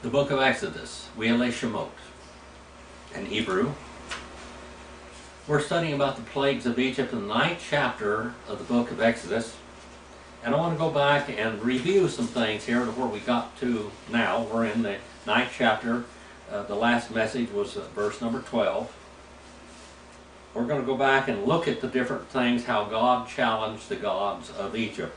The book of Exodus, We'ele Shemot, in Hebrew. We're studying about the plagues of Egypt in the 9th chapter of the book of Exodus. And I want to go back and review some things here to where we got to now. We're in the 9th chapter. The last message was verse number 12. We're going to go back and look at the different things, how God challenged the gods of Egypt.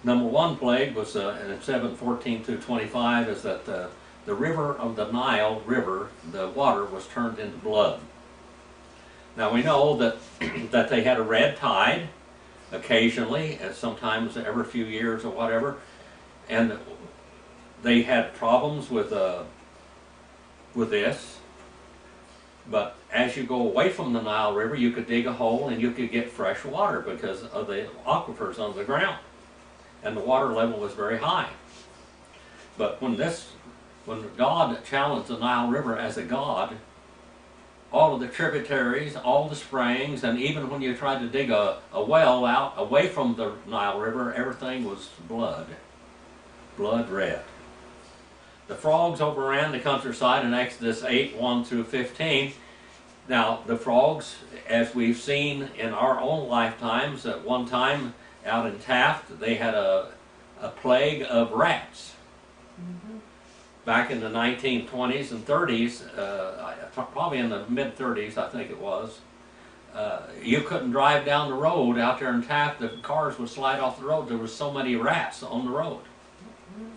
Number one plague was in 7:14 through 25 is that the river of the Nile River, the water was turned into blood. Now we know that that they had a red tide occasionally, and sometimes every few years or whatever, and they had problems with this. But as you go away from the Nile River, you could dig a hole and you could get fresh water because of the aquifers on the ground. And the water level was very high. But when God challenged the Nile River as a god, all of the tributaries, all the springs, and even when you tried to dig a well out away from the Nile River, everything was blood red. The frogs overran the countryside in Exodus 8:1 through 15. Now the frogs, as we've seen in our own lifetimes, at one time out in Taft, they had a plague of rats. Mm-hmm. Back in the 1920s and 30s, probably in the mid-30s, I think it was, you couldn't drive down the road out there in Taft. The cars would slide off the road. There were so many rats on the road. Mm-hmm.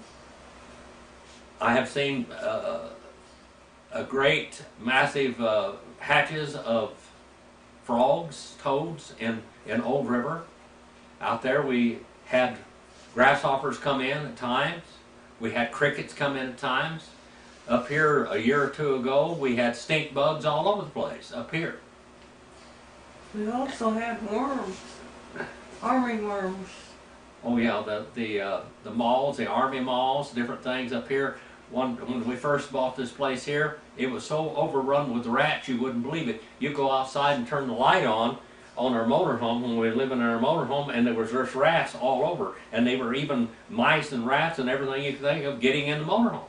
I have seen a great, massive patches of frogs, toads in Old River. Out there we had grasshoppers come in at times. We had crickets come in at times. Up here a year or two ago we had stink bugs all over the place up here. We also had worms, army worms. Oh yeah, the malls, the army malls, different things up here. When we first bought this place here, it was so overrun with rats you wouldn't believe it. You go outside and turn the light on our motorhome when we were living in our motorhome, and there was just rats all over, and they were even mice and rats and everything you could think of getting in the motorhome.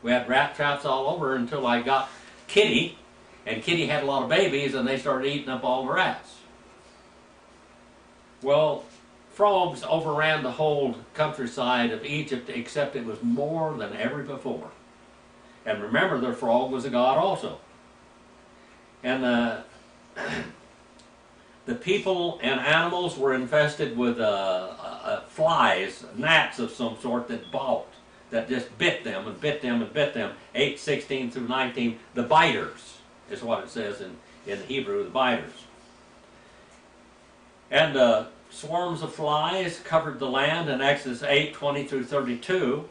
We had rat traps all over until I got Kitty, and Kitty had a lot of babies, and they started eating up all the rats. Well, frogs overran the whole countryside of Egypt, except it was more than ever before. And remember, the frog was a god also. And the people and animals were infested with flies, gnats of some sort that just bit them and bit them and bit them. 8:16 through 19, the biters is what it says in Hebrew, the biters. And swarms of flies covered the land in Exodus 8:20 through 32.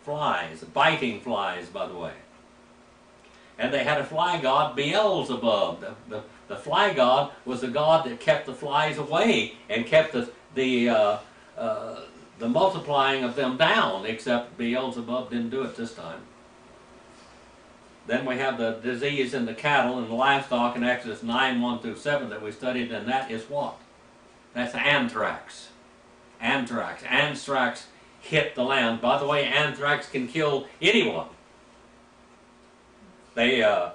Flies, biting flies, by the way. And they had a fly god, Beelzebub. The fly god was the god that kept the flies away and kept the multiplying of them down, except Beelzebub didn't do it this time. Then we have the disease in the cattle and the livestock in Exodus 9:1 through 7 that we studied, and that is what? That's anthrax. Anthrax hit the land. By the way, anthrax can kill anyone. They, a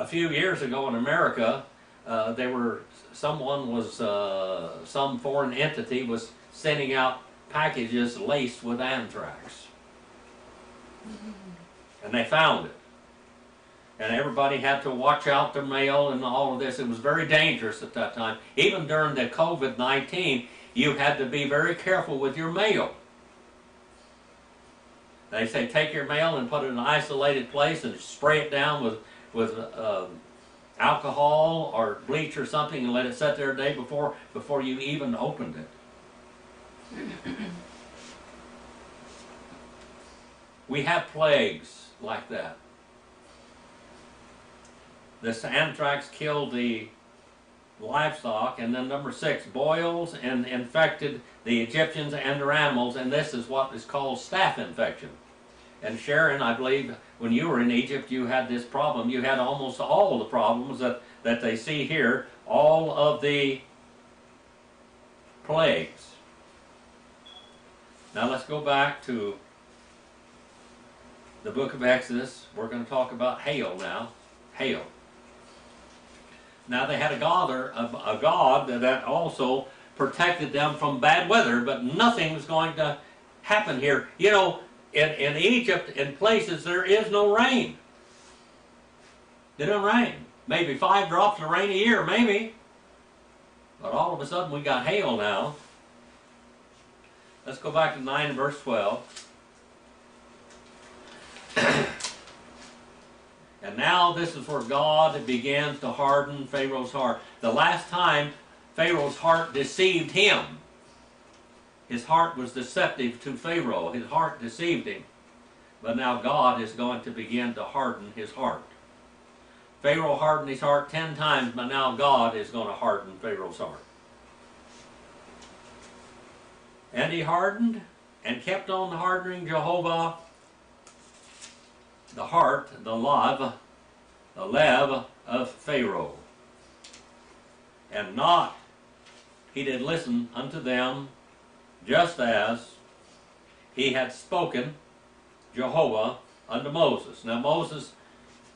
few years ago in America, some foreign entity was sending out packages laced with anthrax. And they found it. And everybody had to watch out their mail and all of this. It was very dangerous at that time. Even during the COVID-19, you had to be very careful with your mail. They say take your mail and put it in an isolated place and spray it down with alcohol or bleach or something and let it sit there a day before you even opened it. We have plagues like that. This anthrax killed the livestock, and then number 6, boils and infected the Egyptians and their animals, and this is what is called staph infection. And Sharon, I believe, when you were in Egypt, you had this problem. You had almost all the problems that they see here, all of the plagues. Now let's go back to the book of Exodus. We're going to talk about hail now. Hail. Now they had a God that also protected them from bad weather, but nothing was going to happen here. You know, in Egypt, in places there is no rain. It don't rain. Maybe 5 drops of rain a year, maybe. But all of a sudden we got hail now. Let's go back to 9 and verse 12. And now this is where God begins to harden Pharaoh's heart. The last time Pharaoh's heart deceived him. His heart was deceptive to Pharaoh. His heart deceived him. But now God is going to begin to harden his heart. Pharaoh hardened his heart 10 times, but now God is going to harden Pharaoh's heart. And he hardened and kept on hardening Jehovah, the heart, the lev of Pharaoh. And not, he did listen unto them, just as he had spoken Jehovah unto Moses. Now Moses,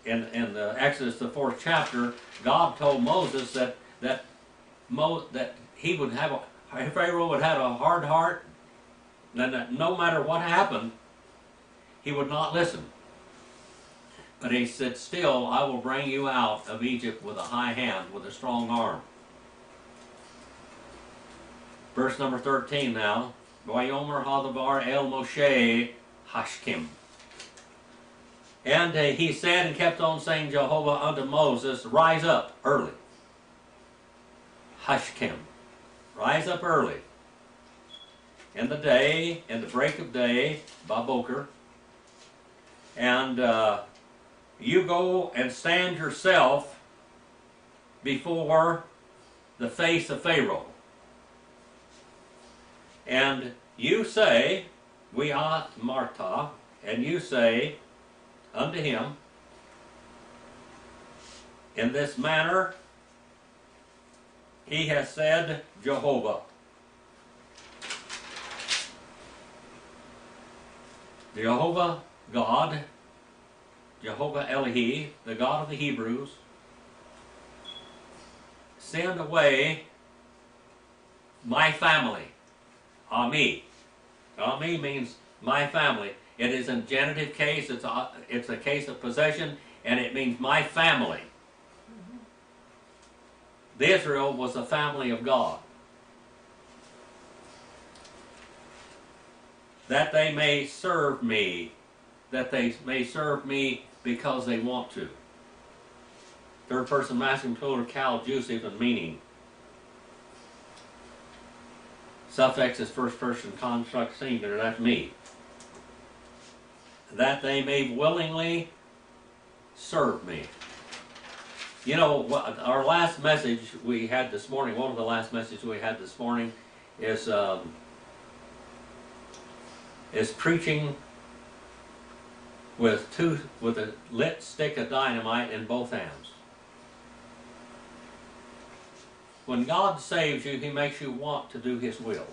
in the Exodus, the 4th chapter, God told Moses that he would have Pharaoh would have a hard heart, and that no matter what happened, he would not listen. But he said, still, I will bring you out of Egypt with a high hand, with a strong arm. Verse number 13 now. Vayomer hadavar el Moshe hashkim. And he said and kept on saying Jehovah unto Moses, rise up early. Hashkim. Rise up early. In the day, in the break of day, Baboker. And you go and stand yourself before the face of Pharaoh. And you say, Wiat Martha, and you say unto him, in this manner he has said Jehovah. Jehovah God, Jehovah Elohi, the God of the Hebrews, send away my family. Ami. Ami means my family. It is a genitive case, it's a case of possession, and it means my family. Israel was the family of God. That they may serve me. That they may serve me because they want to. Third person masculine plural cal juice and meaning. Suffix is first person construct singular, that's me. That they may willingly serve me. You know, our last message we had this morning, one of the last messages we had this morning is preaching with a lit stick of dynamite in both hands. When God saves you, He makes you want to do His will.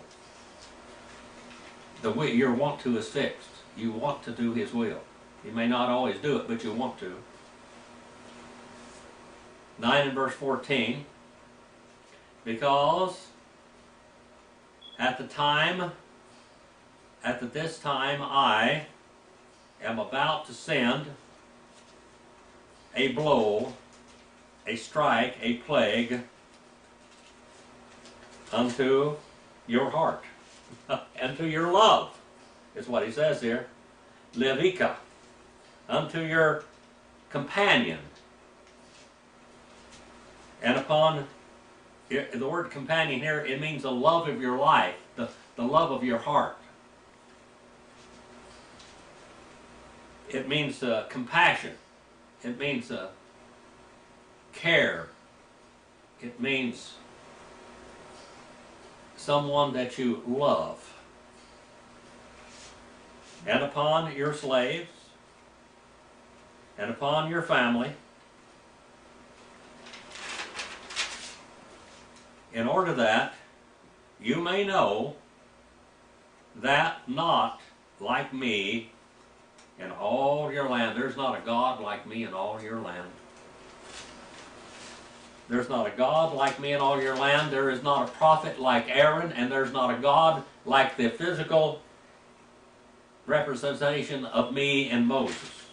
The way your want to is fixed. You want to do His will. You may not always do it, but you want to. 9 and verse 14. Because at this time I am about to send a blow, a strike, a plague unto your heart and to your love, is what he says here. Levika, unto your companion. And upon the word companion here, it means the love of your life, the love of your heart. It means compassion. It means care. It means someone that you love. And upon your slaves, and upon your family, in order that you may know that not like me in all your land. There's not a God like me in all your land. There's not a God like me in all your land. There is not a prophet like Aaron, and there's not a God like the physical representation of me and Moses.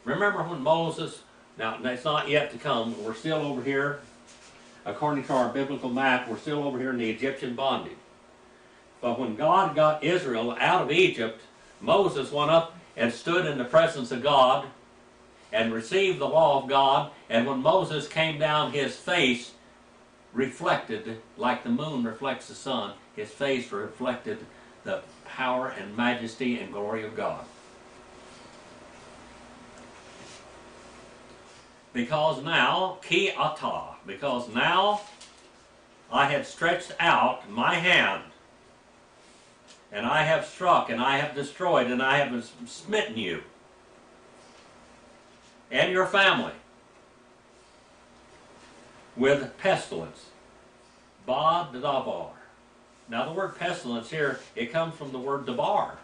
Remember when Moses, now it's not yet to come, we're still over here, according to our biblical map, we're still over here in the Egyptian bondage. But when God got Israel out of Egypt, Moses went up and stood in the presence of God and received the law of God, and when Moses came down, his face reflected, like the moon reflects the sun, his face reflected the power and majesty and glory of God. Because now, ki ata, because now I had stretched out my hand, and I have struck, and I have destroyed, and I have smitten you, and your family, with pestilence. Ba dabar. Now the word pestilence here, it comes from the word dabar.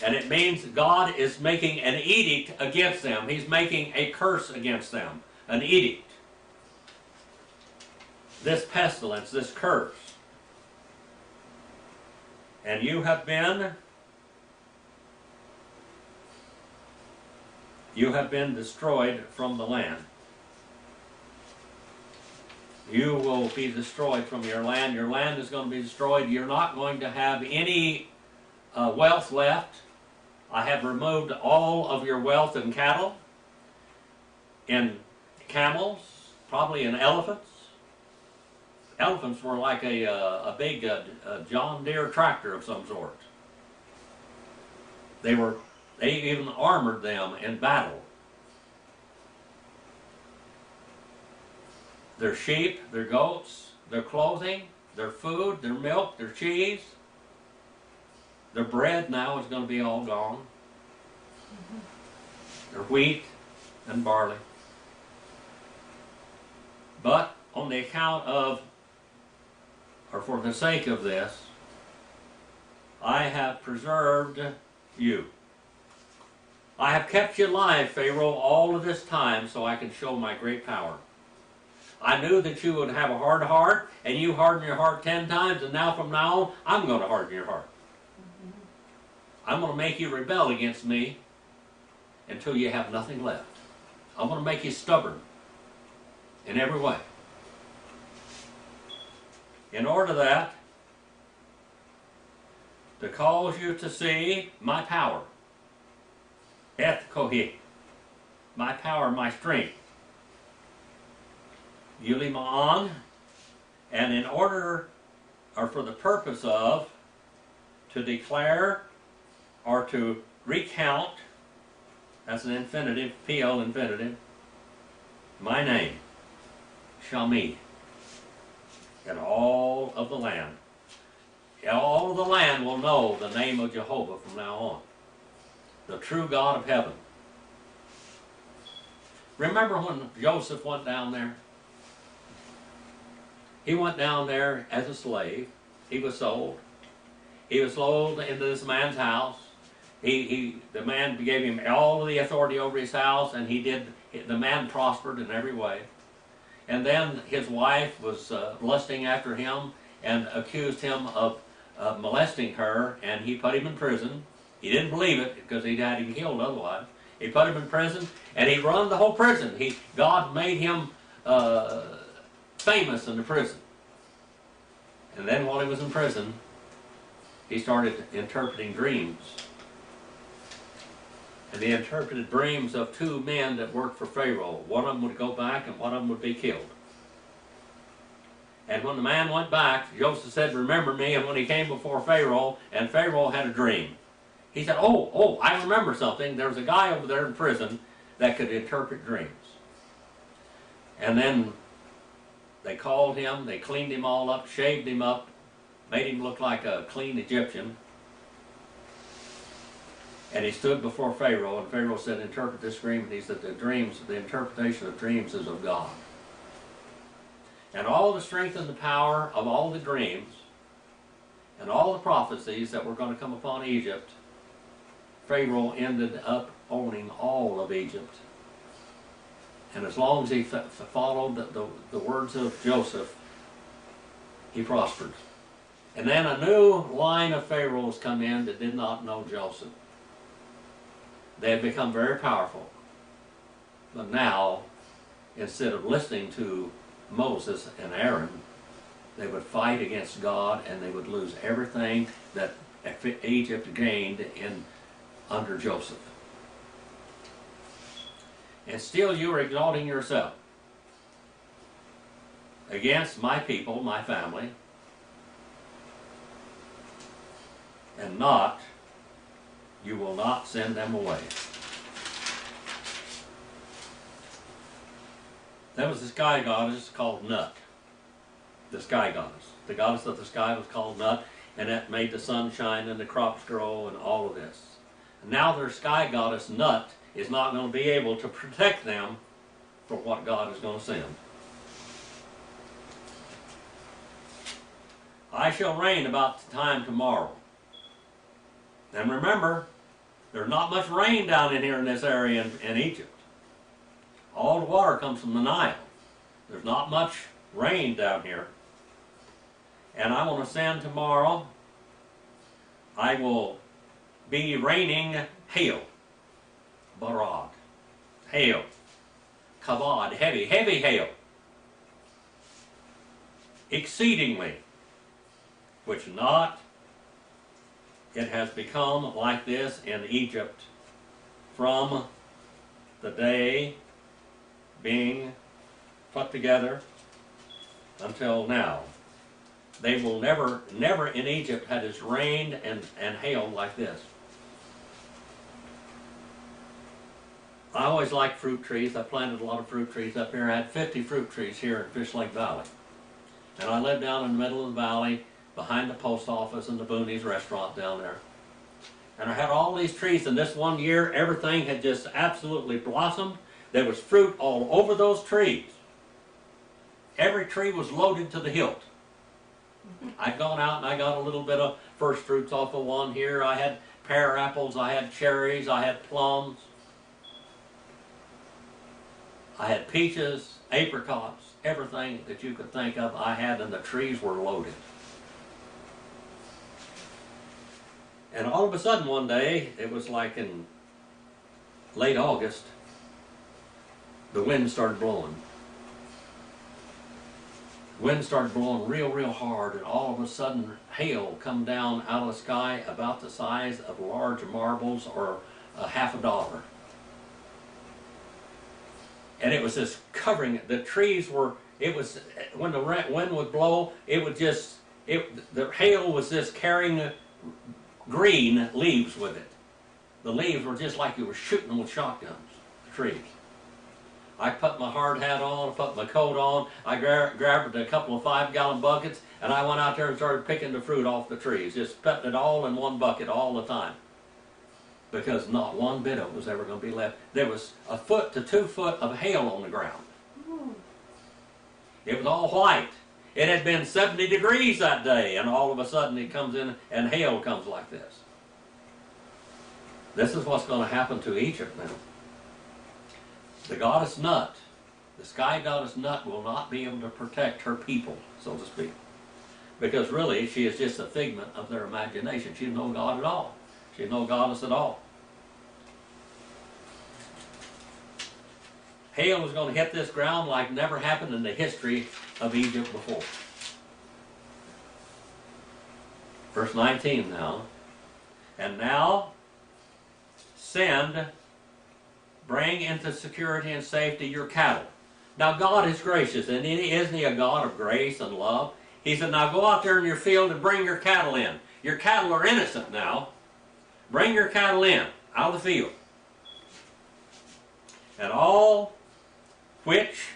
And it means God is making an edict against them. He's making a curse against them. An edict. This pestilence, this curse. And you have been destroyed from the land. You will be destroyed from your land. Your land is going to be destroyed. You're not going to have any wealth left. I have removed all of your wealth in cattle, in camels, probably in elephants. Elephants were like a big John Deere tractor of some sort. They even armored them in battle. Their sheep, their goats, their clothing, their food, their milk, their cheese. Their bread now is going to be all gone. Their wheat and barley. But on the account of, or for the sake of this, I have preserved you. I have kept you alive, Pharaoh, all of this time so I can show my great power. I knew that you would have a hard heart, and you hardened your heart 10 times, and now from now on, I'm going to harden your heart. I'm going to make you rebel against me until you have nothing left. I'm going to make you stubborn in every way. In order that, to cause you to see my power, et kohi, my power, my strength, yulima'an, and in order, or for the purpose of, to declare or to recount, that's an infinitive, PL infinitive, my name, Shami, in all of the land. All of the land will know the name of Jehovah from now on, the true God of heaven. Remember when Joseph went down there? He went down there as a slave. He was sold. He was sold into this man's house. The man gave him all of the authority over his house, and the man prospered in every way. And then his wife was lusting after him and accused him of molesting her, and he put him in prison. He didn't believe it because he'd had him killed otherwise. He put him in prison, and he run the whole prison. God made him famous in the prison. And then while he was in prison, he started interpreting dreams. And he interpreted dreams of 2 men that worked for Pharaoh. One of them would go back and one of them would be killed. And when the man went back, Joseph said, remember me. And when he came before Pharaoh, and Pharaoh had a dream, he said, oh, I remember something. There's a guy over there in prison that could interpret dreams. And then they called him, they cleaned him all up, shaved him up, made him look like a clean Egyptian. And he stood before Pharaoh, and Pharaoh said, interpret this dream. And he said, the interpretation of dreams is of God. And all the strength and the power of all the dreams, and all the prophecies that were going to come upon Egypt, Pharaoh ended up owning all of Egypt. And as long as he followed the words of Joseph, he prospered. And then a new line of pharaohs come in that did not know Joseph. They had become very powerful. But now, instead of listening to Moses and Aaron, they would fight against God, and they would lose everything that Egypt gained under Joseph. And still you are exalting yourself against my people, my family, and you will not send them away. There was a sky goddess called Nut. The sky goddess. The goddess of the sky was called Nut, and that made the sun shine and the crops grow and all of this. And now their sky goddess Nut is not going to be able to protect them for what God is going to send. I shall reign about the time tomorrow. And remember, there's not much rain down in here in this area in Egypt. All the water comes from the Nile. There's not much rain down here. And I want to send tomorrow, I will be raining hail. Barad. Hail. Kabad. Heavy hail. Exceedingly. Which it has become like this in Egypt from the day being put together until now. They will never in Egypt had it rained and hailed like this. I always liked fruit trees. I planted a lot of fruit trees up here. I had 50 fruit trees here in Fish Lake Valley. And I lived down in the middle of the valley, behind the post office and the Boonies restaurant down there. And I had all these trees, and this one year, everything had just absolutely blossomed. There was fruit all over those trees. Every tree was loaded to the hilt. I'd gone out and I got a little bit of first fruits off of one here. I had pear apples, I had cherries, I had plums. I had peaches, apricots, everything that you could think of I had, and the trees were loaded. And all of a sudden one day, it was like in late August, the wind started blowing. Wind started blowing real hard, and all of a sudden hail come down out of the sky about the size of large marbles or $50. And it was just covering, the trees were, it was, when the wind would blow, it would just, the hail was just carrying green leaves with it. The leaves were just like you were shooting with shotguns, the trees. I put my hard hat on, I put my coat on, I grabbed a couple of 5-gallon buckets, and I went out there and started picking the fruit off the trees, just putting it all in one bucket all the time. Because not one bit of it was ever going to be left. There was 1 foot to 2 foot of hail on the ground. It was all white. It had been 70 degrees that day, and all of a sudden it comes in and hail comes like this. This is what's going to happen to Egypt now. The goddess Nut, the sky goddess Nut, will not be able to protect her people, so to speak. Because really, she is just a figment of their imagination. She's no God at all. She's no goddess at all. Hail is going to hit this ground like never happened in the history of Egypt before. Verse 19 now. And now, bring into security and safety your cattle. Now God is gracious, and isn't He a God of grace and love? He said, now go out there in your field and bring your cattle in. Your cattle are innocent now. Bring your cattle in, out of the field. And all which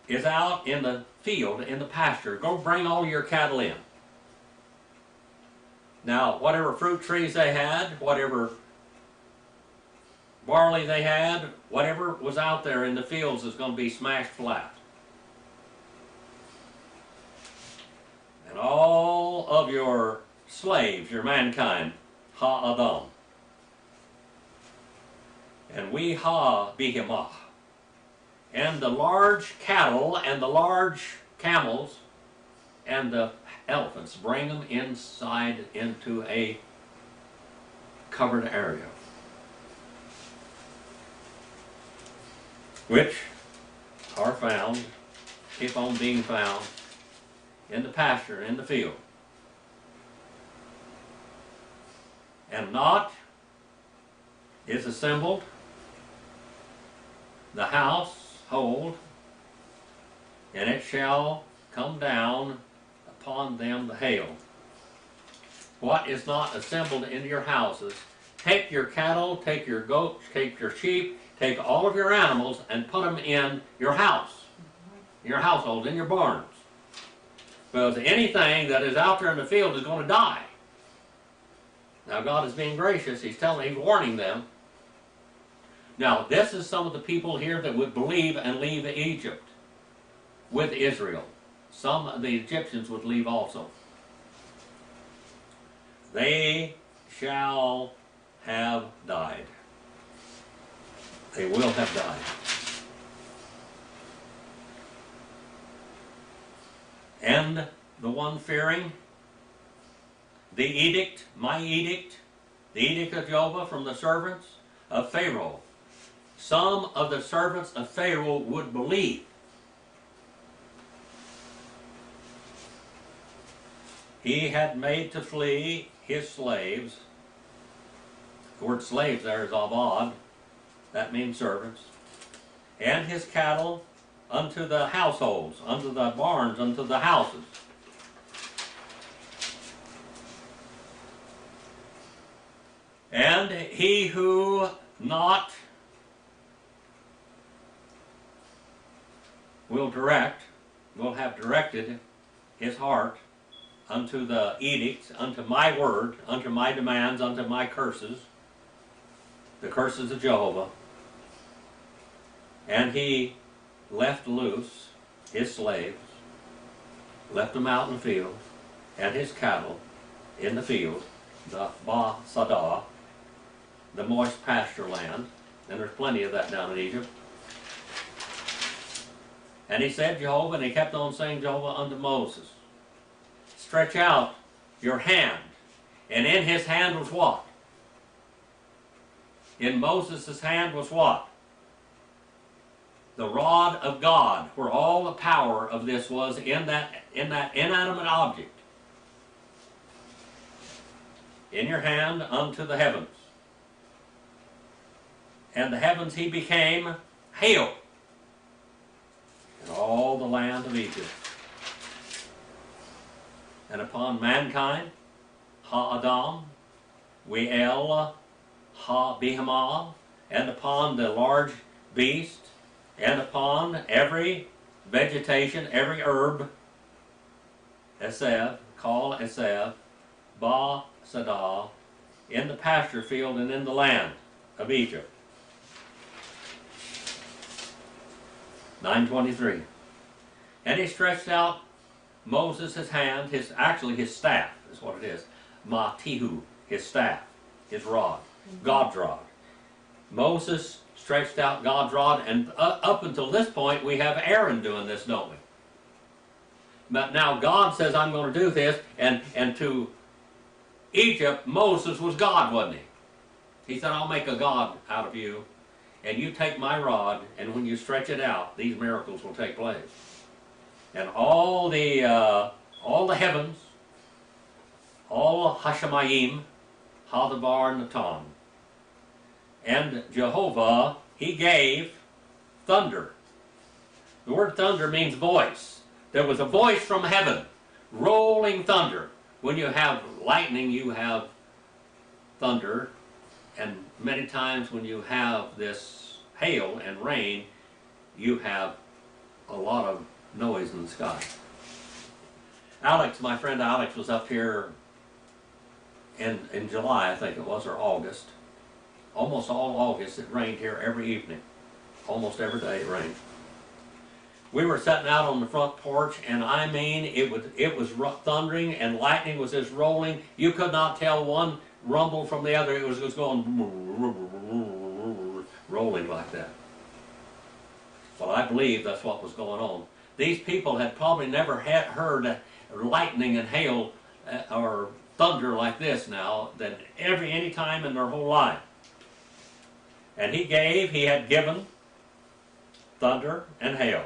is out in the field, in the pasture, go bring all your cattle in. Now, whatever fruit trees they had, whatever barley they had, whatever was out there in the fields is going to be smashed flat. And all of your slaves, your mankind, ha-adam, and we ha-behemah, and the large cattle and the large camels and the elephants, bring them inside into a covered area, which are found, keep on being found, in the pasture, in the field. And not is assembled the household, and it shall come down upon them the hail. What is not assembled in your houses, take your cattle, take your goats, take your sheep, take all of your animals and put them in your house, in your household, in your barns. Because anything that is out there in the field is going to die. Now God is being gracious. He's warning them. Now this is some of the people here that would believe and leave Egypt with Israel. Some of the Egyptians would leave also. They shall have died. They will have died. And the one fearing the edict, my edict, the edict of Jehovah from the servants of Pharaoh. Some of the servants of Pharaoh would believe. He had made to flee his slaves. The word slaves there is abad. That means servants. And his cattle unto the households, unto the barns, unto the houses. And he who not will have directed his heart unto the edicts, unto my word, unto my demands, unto my curses, the curses of Jehovah. And he left loose his slaves, left them out in the field, and his cattle in the field, the Ba-Sadah, the moist pasture land, and there's plenty of that down in Egypt. And he said, Jehovah, and he kept on saying, Jehovah unto Moses, stretch out your hand. And in his hand was what? In Moses' hand was what? The rod of God, where all the power of this was in that inanimate object. In your hand unto the heavens. And the heavens he became hail in all the land of Egypt. And upon mankind, ha-adam, we-el, ha-behemah, and upon the large beast, and upon every vegetation, every herb, esev, call esev, ba-sadah, in the pasture field and in the land of Egypt. 9:23. And he stretched out Moses his hand, actually his staff is what it is. Matihu, his staff, his rod, God's rod. Moses stretched out God's rod, and up until this point we have Aaron doing this, don't we? But now God says, I'm going to do this, and to Egypt, Moses was God, wasn't he? He said, I'll make a God out of you, and you take my rod, and when you stretch it out, these miracles will take place. And all the heavens, all Hashemayim, Hadabar Natan, and Jehovah, he gave thunder. The word thunder means voice. There was a voice from heaven, rolling thunder. When you have lightning, you have thunder. And many times when you have this hail and rain, you have a lot of noise in the sky. Alex, my friend Alex, was up here in July, I think it was, or August. Almost all August it rained here every evening. Almost every day it rained. We were sitting out on the front porch, and I mean, it was thundering, and lightning was just rolling. You could not tell one rumble from the other. It was just going rolling like that. Well, I believe that's what was going on. These people had probably never heard lightning and hail or thunder like this now than any time in their whole life. And he had given thunder and hail.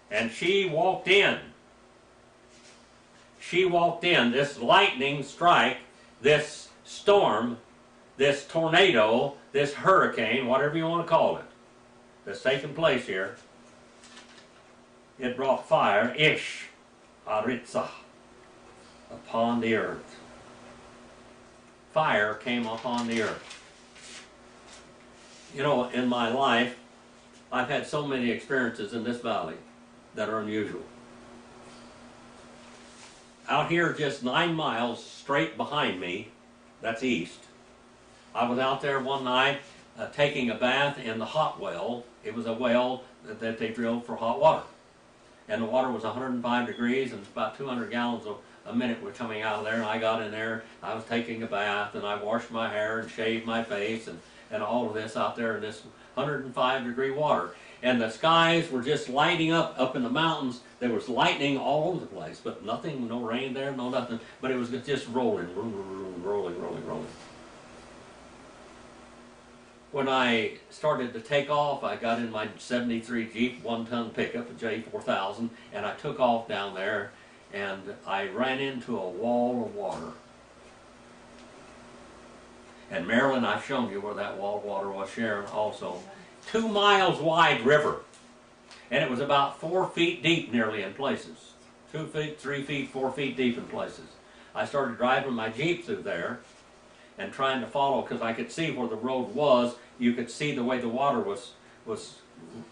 And she walked in. She walked in. This lightning strike, this storm, this tornado, this hurricane, whatever you want to call it, that's taking place here, it brought fire, ish, aritza, upon the earth. Fire came upon the earth. You know, in my life, I've had so many experiences in this valley that are unusual. Out here just 9 miles straight behind me, that's east, I was out there one night taking a bath in the hot well. It was a well that they drilled for hot water. And the water was 105 degrees and about 200 gallons a minute were coming out of there. And I got in there, I was taking a bath, and I washed my hair and shaved my face and all of this out there in this 105 degree water. And the skies were just lighting up in the mountains. There was lightning all over the place, but nothing, no rain there, no nothing. But it was just rolling. When I started to take off, I got in my 73 Jeep 1-ton pickup, a J4000, and I took off down there, and I ran into a wall of water. And Marilyn, I've shown you where that wall of water was, Sharon also. 2 miles wide river, and it was about 4 feet deep nearly in places. 2 feet, 3 feet, 4 feet deep in places. I started driving my Jeep through there and trying to follow, because I could see where the road was. You could see the way the water was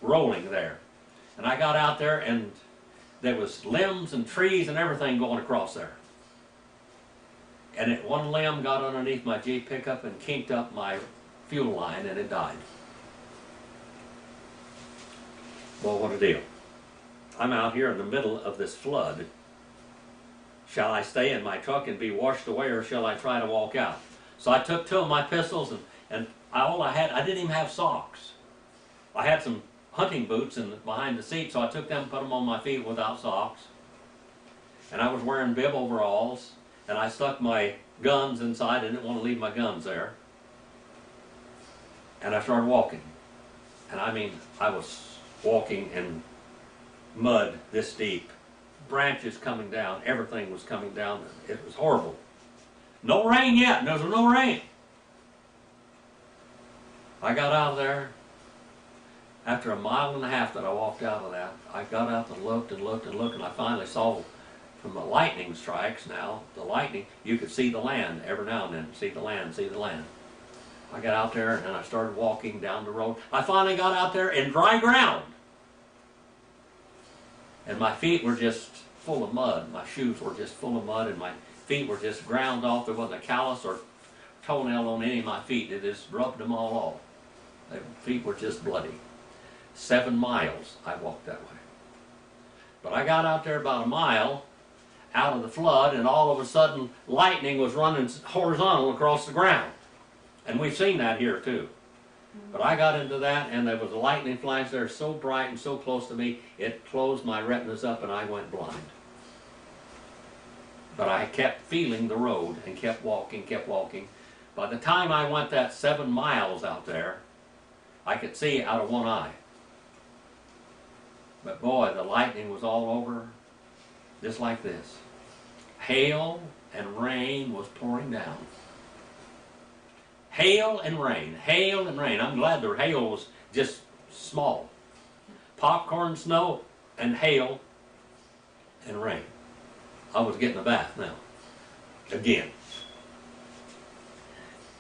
rolling there. And I got out there, and there was limbs and trees and everything going across there. And one limb got underneath my Jeep pickup and kinked up my fuel line, and it died. Well, what a deal. I'm out here in the middle of this flood. Shall I stay in my truck and be washed away, or shall I try to walk out? So I took 2 of my pistols, and all I had, I didn't even have socks. I had some hunting boots behind the seat, so I took them and put them on my feet without socks. And I was wearing bib overalls, and I stuck my guns inside. I didn't want to leave my guns there. And I started walking. And I mean, I was walking in mud this deep, branches coming down, everything was coming down. It was horrible. No rain yet, there was no rain. I got out of there. After 1.5 miles that I walked out of that, I got out and looked and looked and looked, and I finally saw from the lightning strikes now, the lightning, you could see the land every now and then, see the land, see the land. I got out there and I started walking down the road. I finally got out there in dry ground. And my feet were just full of mud. My shoes were just full of mud, and my feet were just ground off. There wasn't a callus or toenail on any of my feet. It just rubbed them all off. My feet were just bloody. 7 miles I walked that way. But I got out there about 1 mile out of the flood, and all of a sudden lightning was running horizontal across the ground. And we've seen that here too. But I got into that, and there was a lightning flash there so bright and so close to me, it closed my retinas up and I went blind. But I kept feeling the road and kept walking, kept walking. By the time I went that 7 miles out there, I could see out of one eye. But boy, the lightning was all over, just like this. Hail and rain was pouring down. Hail and rain, hail and rain. I'm glad the hail was just small. Popcorn snow and hail and rain. I was getting a bath now, again.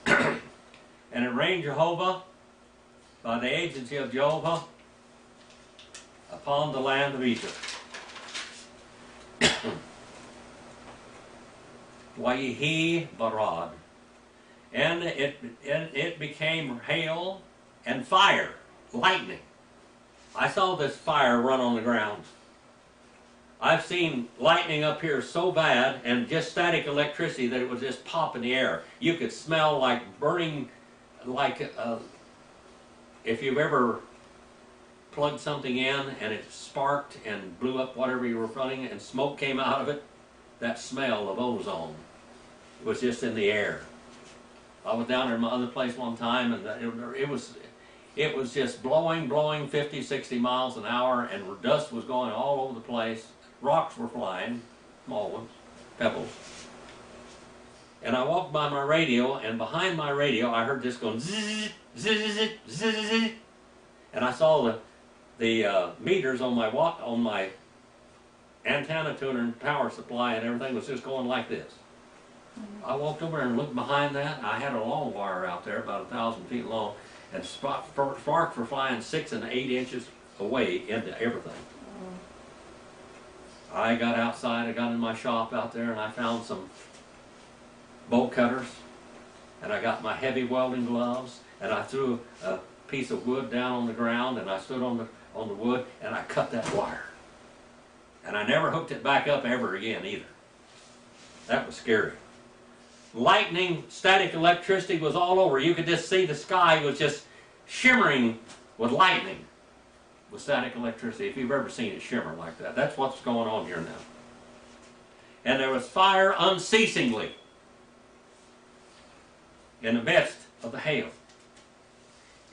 And it rained Jehovah by the agency of Jehovah upon the land of Egypt. Wayihi barad. And it became hail and fire, lightning. I saw this fire run on the ground. I've seen lightning up here so bad and just static electricity that it would just pop in the air. You could smell like burning, like if you've ever plugged something in and it sparked and blew up whatever you were running and smoke came out of it. That smell of ozone was just in the air. I was down there in my other place one time, and it was just blowing 50, 60 miles an hour, and dust was going all over the place. Rocks were flying, small ones, pebbles. And I walked by my radio, and behind my radio I heard this going zzz, zzz, zzz, zzz, zzz. And I saw the meters on my antenna tuner and power supply and everything was just going like this. I walked over and looked behind that. I had a long wire out there, about 1,000 feet long, and sparks were flying 6 and 8 inches away into everything. I got outside, I got in my shop out there, and I found some bolt cutters, and I got my heavy welding gloves, and I threw a piece of wood down on the ground, and I stood on the wood, and I cut that wire. And I never hooked it back up ever again either. That was scary. Lightning, static electricity was all over. You could just see the sky was just shimmering with lightning, with static electricity. If you've ever seen it shimmer like that, that's what's going on here now. And there was fire unceasingly in the midst of the hail.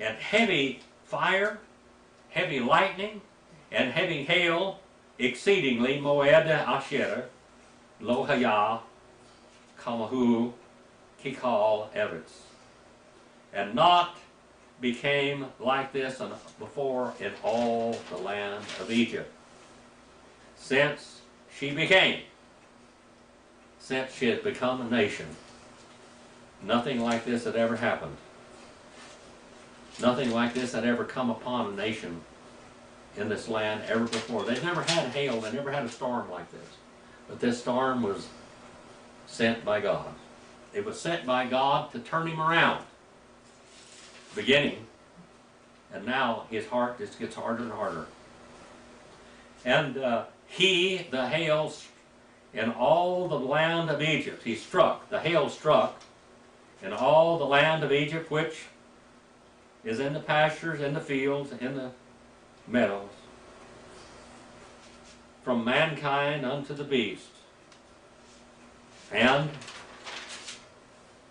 And heavy fire, heavy lightning, and heavy hail exceedingly moed asher lo haya kamahu kikal eretz, and not became like this before in all the land of Egypt, since she had become a nation. Nothing like this had ever happened. Nothing like this had ever come upon a nation in this land ever before. They've never had hail, they never had a storm like this. But this storm was sent by God. It was sent by God to turn him around. Beginning, and now his heart just gets harder and harder. And the hail, in all the land of Egypt, the hail struck in all the land of Egypt, which is in the pastures, in the fields, in the meadows, from mankind unto the beast, and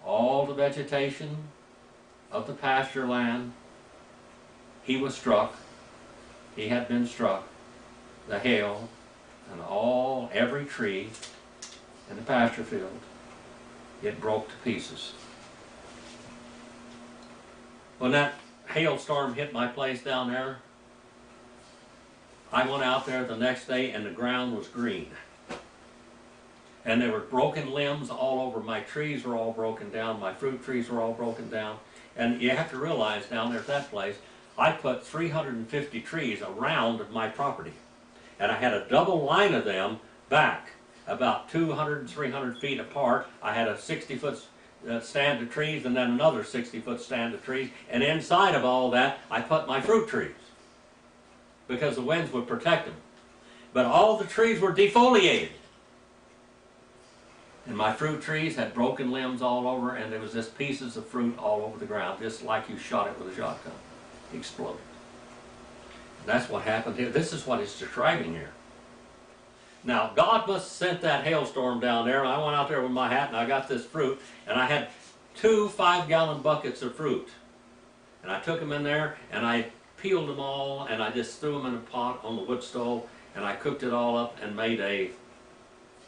all the vegetation of the pasture land. He was struck, he had been struck, the hail, and every tree in the pasture field, it broke to pieces. When that hailstorm hit my place down there, I went out there the next day and the ground was green. And there were broken limbs all over. My trees were all broken down. My fruit trees were all broken down. And you have to realize down there at that place, I put 350 trees around my property. And I had a double line of them back, about 200 and 300 feet apart. I had a 60-foot stand of trees and then another 60-foot stand of trees. And inside of all that, I put my fruit trees, because the winds would protect them. But all the trees were defoliated. And my fruit trees had broken limbs all over, and there was just pieces of fruit all over the ground, just like you shot it with a shotgun. Exploded. And that's what happened here. This is what it's describing here. Now, God must have sent that hailstorm down there, and I went out there with my hat, and I got this fruit, and I had 2 5-gallon buckets of fruit. And I took them in there, and I peeled them all, and I just threw them in a pot on the wood stove, and I cooked it all up and made a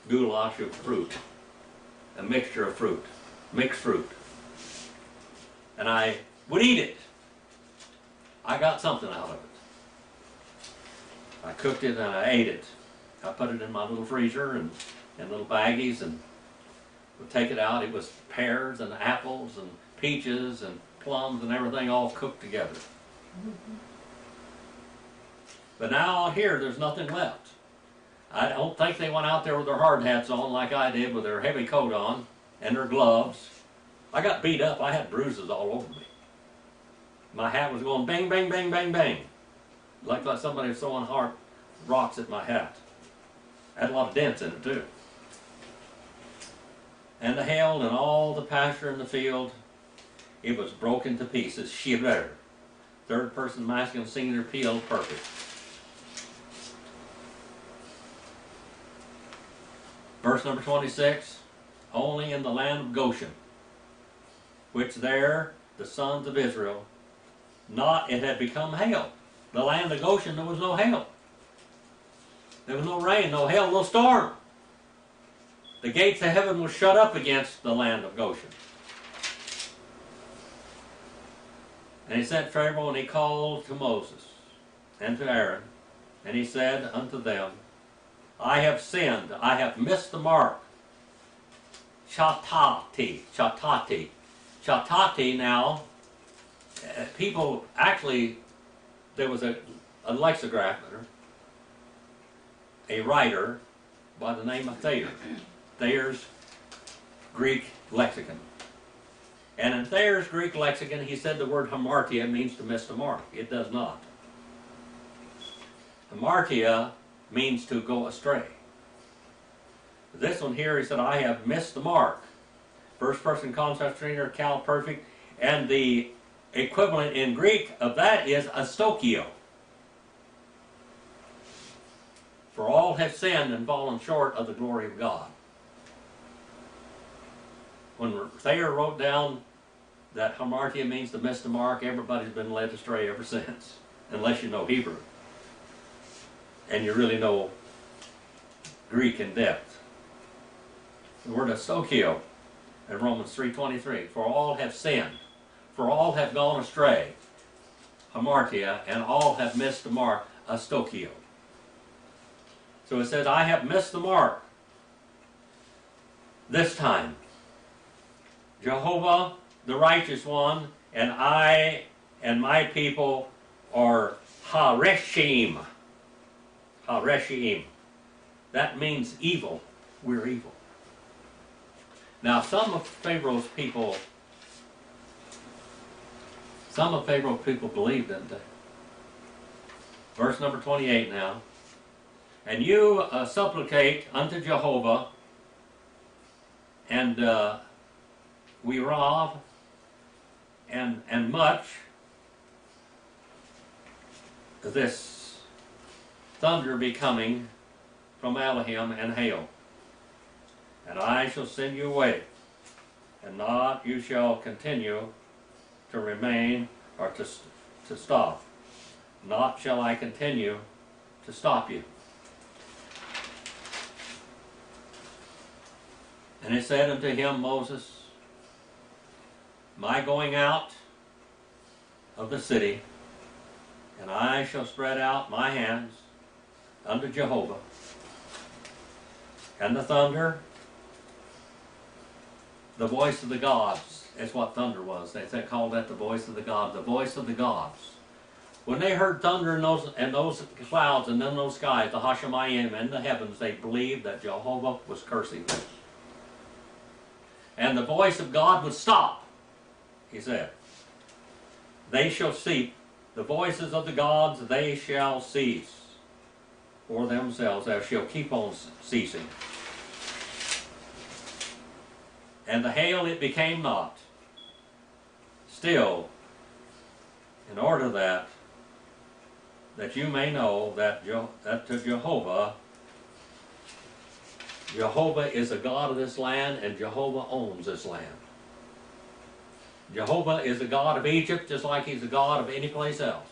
goulash of fruit. A mixture of fruit, mixed fruit. And I would eat it. I got something out of it. I cooked it and I ate it. I put it in my little freezer and in little baggies and would take it out. It was pears and apples and peaches and plums and everything all cooked together. But now here there's nothing left. I don't think they went out there with their hard hats on like I did, with their heavy coat on and their gloves. I got beat up. I had bruises all over me. My hat was going bang, bang, bang, bang, bang. like somebody throwing hard rocks at my hat. Had a lot of dents in it too. And the hail and all the pasture in the field, it was broken to pieces. Shiver. Third person masculine singular PL perfect. Verse number 26. Only in the land of Goshen, which there the sons of Israel, not it had become hail. The land of Goshen, there was no hail. There was no rain, no hail, no storm. The gates of heaven were shut up against the land of Goshen. And he sent Pharaoh, and he called to Moses and to Aaron, and he said unto them, I have sinned, I have missed the mark. Chatati, chatati. Chatati now, people actually, there was a lexicographer, a writer by the name of Thayer. Thayer's Greek lexicon. And in Thayer's Greek lexicon, he said the word hamartia means to miss the mark. It does not. Hamartia means to go astray. This one here, he said, I have missed the mark. First person concept stringer, cal perfect, and the equivalent in Greek of that is astokio. For all have sinned and fallen short of the glory of God. When Thayer wrote down that hamartia means to miss the mark, everybody's been led astray ever since, unless you know Hebrew and you really know Greek in depth. The word astokio in Romans 3:23, for all have sinned, for all have gone astray, hamartia, and all have missed the mark, astokio. So it says, I have missed the mark. This time, Jehovah, the righteous one, and I and my people are Hareshim. Hareshim. That means evil. We're evil. Now, some of Pharaoh's people believed, didn't they? Verse number 28 now. And you supplicate unto Jehovah, and we rob, and much this thunder be coming from Elohim and hail. And I shall send you away, and not you shall continue to remain or to stop. Not shall I continue to stop you. And he said unto him, Moses, my going out of the city, and I shall spread out my hands unto Jehovah, and the thunder, the voice of the gods is what thunder was. They called that the voice of the gods, the voice of the gods. When they heard thunder in those clouds and in those skies, the Hashemayim in the heavens, they believed that Jehovah was cursing them. And the voice of God would stop, he said. They shall cease. The voices of the gods, they shall cease for themselves. They shall keep on ceasing. And the hail, it became not. Still, in order that you may know that to Jehovah is the God of this land, and Jehovah owns this land. Jehovah is the God of Egypt, just like he's the God of any place else.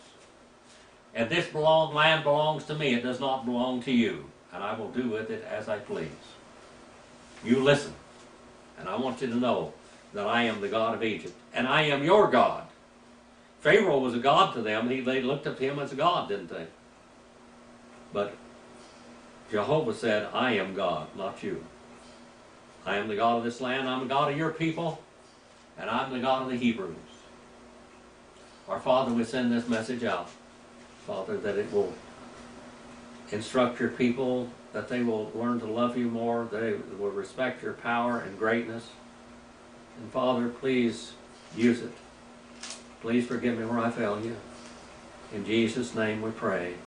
And this land belongs to me. It does not belong to you. And I will do with it as I please. You listen. And I want you to know that I am the God of Egypt. And I am your God. Pharaoh was a god to them. They looked up to him as a god, didn't they? But Jehovah said, I am God, not you. I am the God of this land. I'm the God of your people. And I'm the God of the Hebrews. Our Father, we send this message out, Father, that it will instruct your people, that they will learn to love you more, that they will respect your power and greatness. And Father, please use it. Please forgive me where I fail you. In Jesus' name we pray.